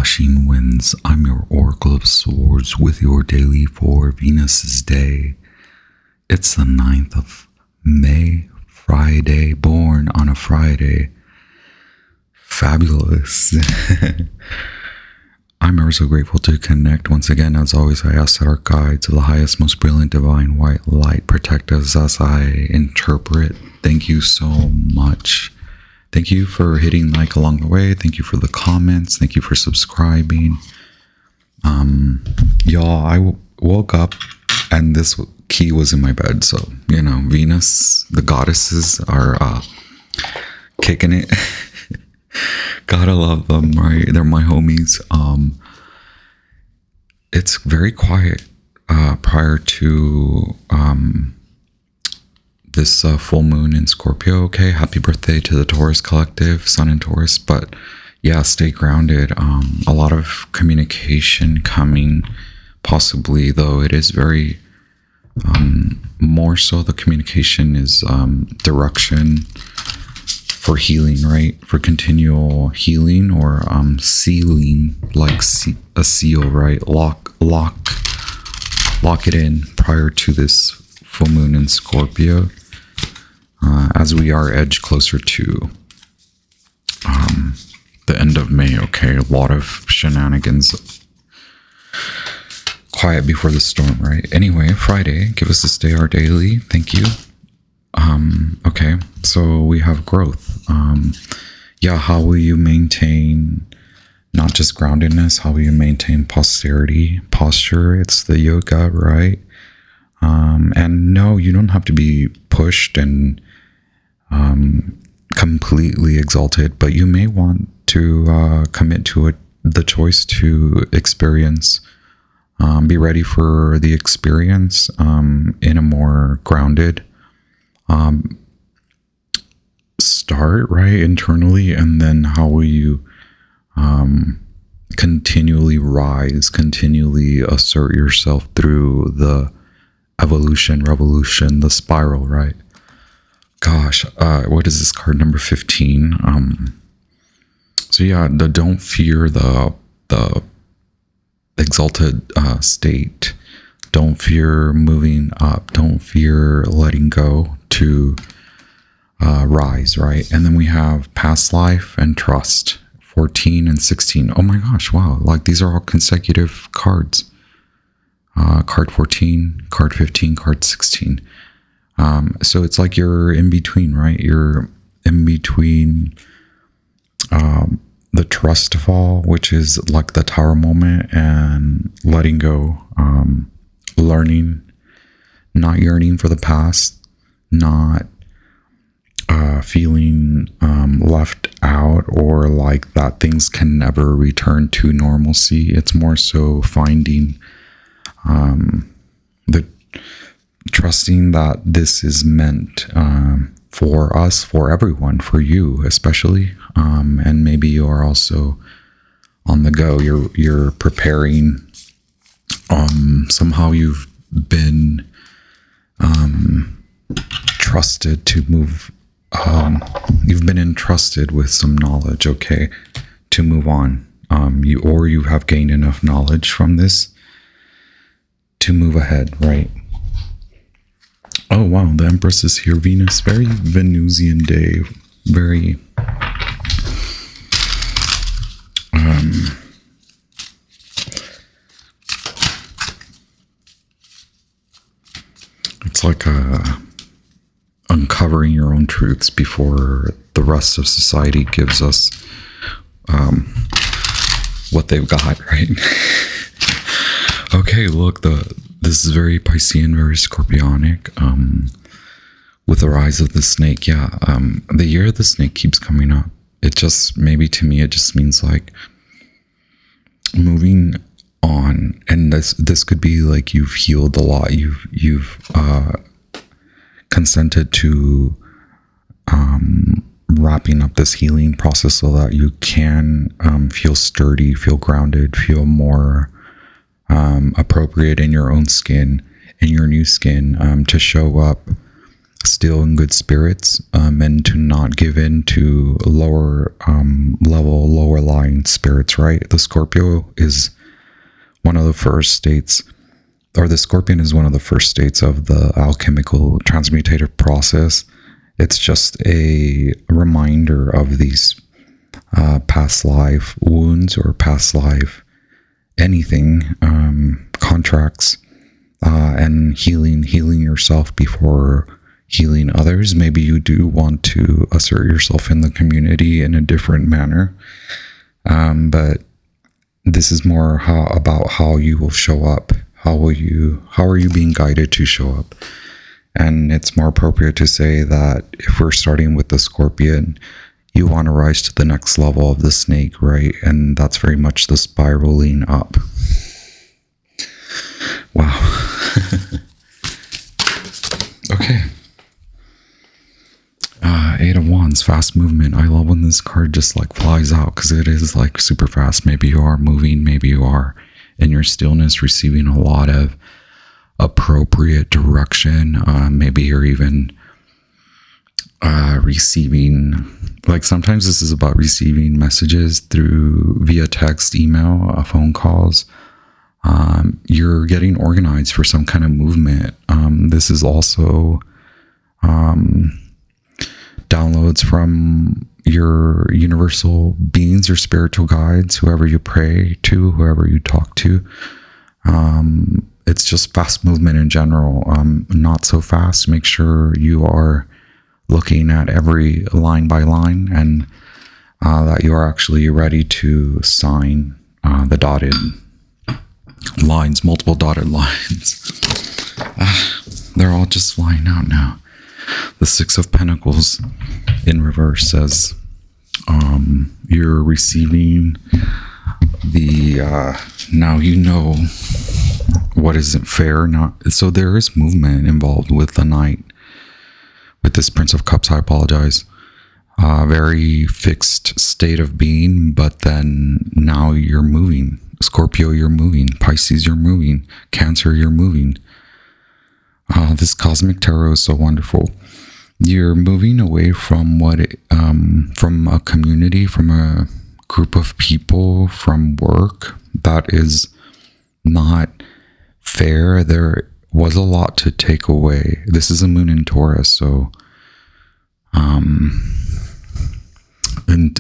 rushing winds. I'm your Oracle of Swords with your daily for Venus's day. It's the 9th of May, Friday, born on a Friday. Fabulous. I'm ever so grateful to connect. Once again, as always, I ask that our guides of the highest, most brilliant, divine white light protect us as I interpret. Thank you so much. Thank you for hitting like along the way. Thank you for the comments. Thank you for subscribing. Y'all, I woke up and this key was in my bed. So, you know, Venus, the goddesses are kicking it. Gotta love them, right? They're my homies. It's very quiet prior to this full moon in Scorpio. Okay, happy birthday to the Taurus collective, Sun in Taurus. But yeah, stay grounded. A lot of communication coming, possibly, though it is very more so the communication is direction for healing, right? For continual healing or sealing, like a seal, right? Lock it in prior to this full moon in Scorpio. As we are edged closer to the end of May, okay? A lot of shenanigans. Quiet before the storm, right? Anyway, Friday, give us this day our daily. Thank you. Okay, so we have growth. Yeah, how will you maintain not just groundedness? How will you maintain posture? It's the yoga, right? And no, you don't have to be pushed and completely exalted, but you may want to commit to the choice to experience, be ready for the experience in a more grounded start, right, internally, and then how will you continually rise, continually assert yourself through the evolution, revolution, the spiral, right? Gosh, what is this card number 15? So yeah, don't fear the exalted state. Don't fear moving up. Don't fear letting go to rise, right? And then we have past life and trust, 14 and 16. Oh my gosh, wow. Like these are all consecutive cards. Card 14, card 15, card 16. So it's like you're in between, right? You're in between the trust fall, which is like the tower moment, and letting go, learning, not yearning for the past, not feeling left out or like that things can never return to normalcy. It's more so finding the trusting that this is meant for us, for everyone, for you especially, and maybe you are also on the go. You're preparing. Somehow you've been trusted to move. You've been entrusted with some knowledge, okay, to move on. You have gained enough knowledge from this to move ahead, right? Oh wow, the Empress is here. Venus, very Venusian day, very it's like uncovering your own truths before the rest of society gives us what they've got, right? Okay, look, this is very Piscean, very Scorpionic, with the rise of the snake. Yeah, the year of the snake keeps coming up. It just, maybe to me, it just means like moving on. And this could be like you've healed a lot. You've consented to wrapping up this healing process so that you can feel sturdy, feel grounded, feel more appropriate in your own skin, in your new skin, to show up still in good spirits, and to not give in to lower level, lower lying spirits, right? The Scorpio is one of the first states, or the Scorpion is one of the first states of the alchemical transmutative process. It's just a reminder of these past life wounds or past life anything, contracts, and healing yourself before healing others. Maybe you do want to assert yourself in the community in a different manner, but this is more about how you will show up. How are you being guided to show up? And it's more appropriate to say that if we're starting with the Scorpion, you want to rise to the next level of the snake, right? And that's very much the spiraling up. Wow. Okay. Eight of Wands, fast movement. I love when this card just like flies out, because it is like super fast. Maybe you are moving, maybe you are in your stillness receiving a lot of appropriate direction. Maybe you're even receiving, like sometimes this is about receiving messages through via text, email, phone calls. You're getting organized for some kind of movement. This is also downloads from your universal beings, your spiritual guides, whoever you pray to, whoever you talk to. It's just fast movement in general. Not so fast. Make sure you are looking at every line by line, and that you are actually ready to sign the dotted lines, multiple dotted lines. They're all just flying out now. The Six of Pentacles in reverse says you're receiving the now you know what isn't fair. So there is movement involved with the Knight, with this Prince of Cups. I apologize. Very fixed state of being, but then now you're moving. Scorpio, you're moving. Pisces, you're moving. Cancer, you're moving. This cosmic tarot is so wonderful. You're moving away from from a community, from a group of people, from work that is not fair. There was a lot to take away. This is a moon in Taurus, so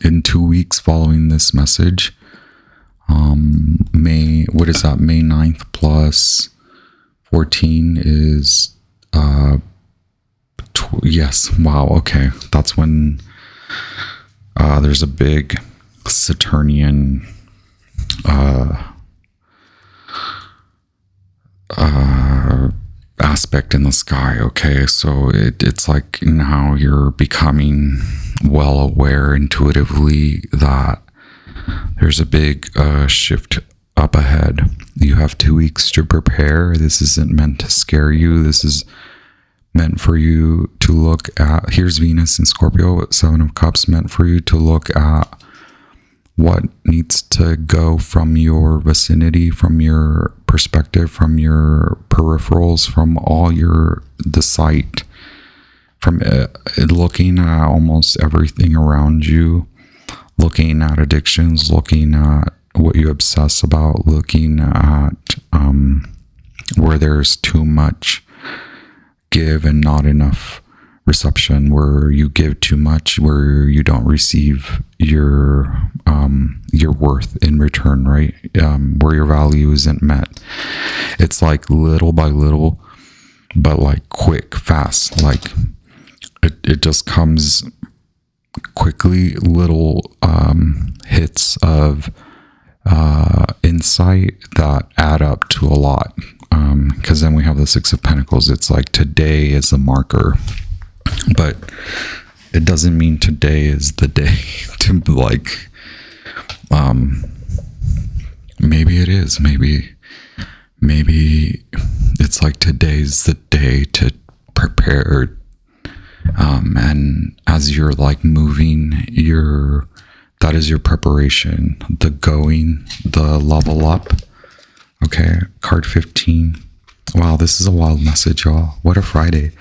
in 2 weeks following this message, May 9th plus 14 is yes, wow, okay, that's when there's a big Saturnian aspect in the sky. Okay, so it's like now you're becoming well aware intuitively that there's a big shift up ahead. You have 2 weeks to prepare. This isn't meant to scare you. This is meant for you to look at. Here's Venus in Scorpio, Seven of Cups, meant for you to look at what needs to go from your vicinity, from your perspective, from your peripherals, from all the sight, from looking at almost everything around you, looking at addictions, looking at what you obsess about, looking at where there's too much give and not enough reception, where you give too much, where you don't receive your worth in return, right? Where your value isn't met. It's like little by little, but like quick, fast, like it just comes quickly, little hits of insight that add up to a lot. Because then we have the Six of Pentacles. It's like today is a marker, but it doesn't mean today is the day to like, maybe it is, maybe it's like today's the day to prepare. And as you're like moving, that is your preparation, the going, the level up. Okay, card 15. Wow, this is a wild message, y'all. What a Friday.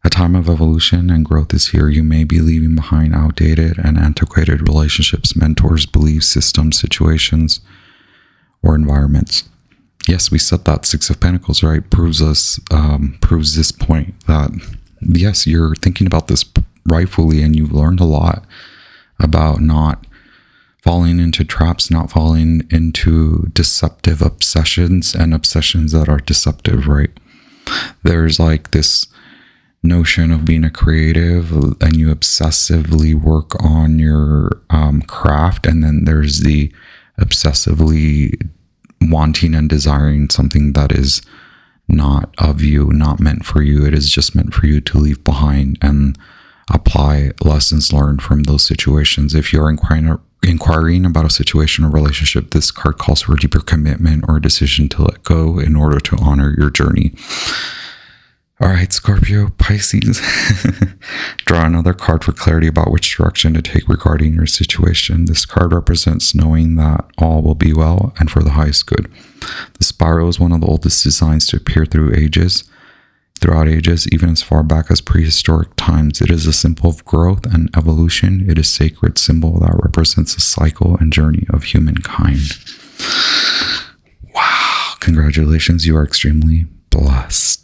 A time of evolution and growth is here. You may be leaving behind outdated and antiquated relationships, mentors, beliefs, systems, situations, or environments. Yes, we said that Six of Pentacles, right? Proves this point that, yes, you're thinking about this rightfully, and you've learned a lot about not falling into traps, not falling into deceptive obsessions and obsessions that are deceptive, right? There's like this notion of being a creative and you obsessively work on your craft, and then there's the obsessively wanting and desiring something that is not of you, not meant for you. It is just meant for you to leave behind and apply lessons learned from those situations. If you're inquiring about a situation or relationship, this card calls for a deeper commitment or a decision to let go in order to honor your journey. All right, Scorpio, Pisces. Draw another card for clarity about which direction to take regarding your situation. This card represents knowing that all will be well and for the highest good. The spiral is one of the oldest designs to appear throughout ages, even as far back as prehistoric times. It is a symbol of growth and evolution. It is a sacred symbol that represents the cycle and journey of humankind. Wow, congratulations, you are extremely blessed.